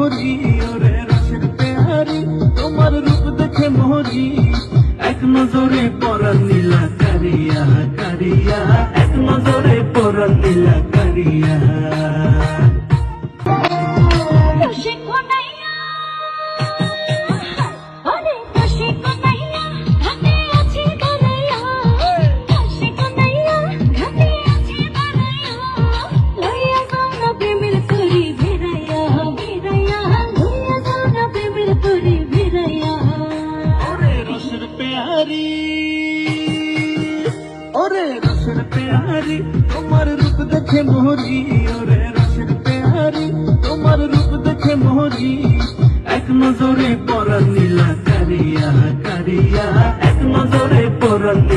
মোহরি, ওরে রসের পেয়ারি তোমার রূপ দেখে মোহরি। এক নজরে পরাণ নীলা কারিয়া কারিয়া, এক নজরে পরাণ নীলা কারিয়া। ওরে রসের পেয়ারি তোমার রূপ দেখে মোহরি, ওরে রসের পেয়ারি তোমার রূপ দেখে মোহরি। এক নজরে পরাণ নীলা কারিয়া কারিয়া, এক নজরে পরাণ নীলা।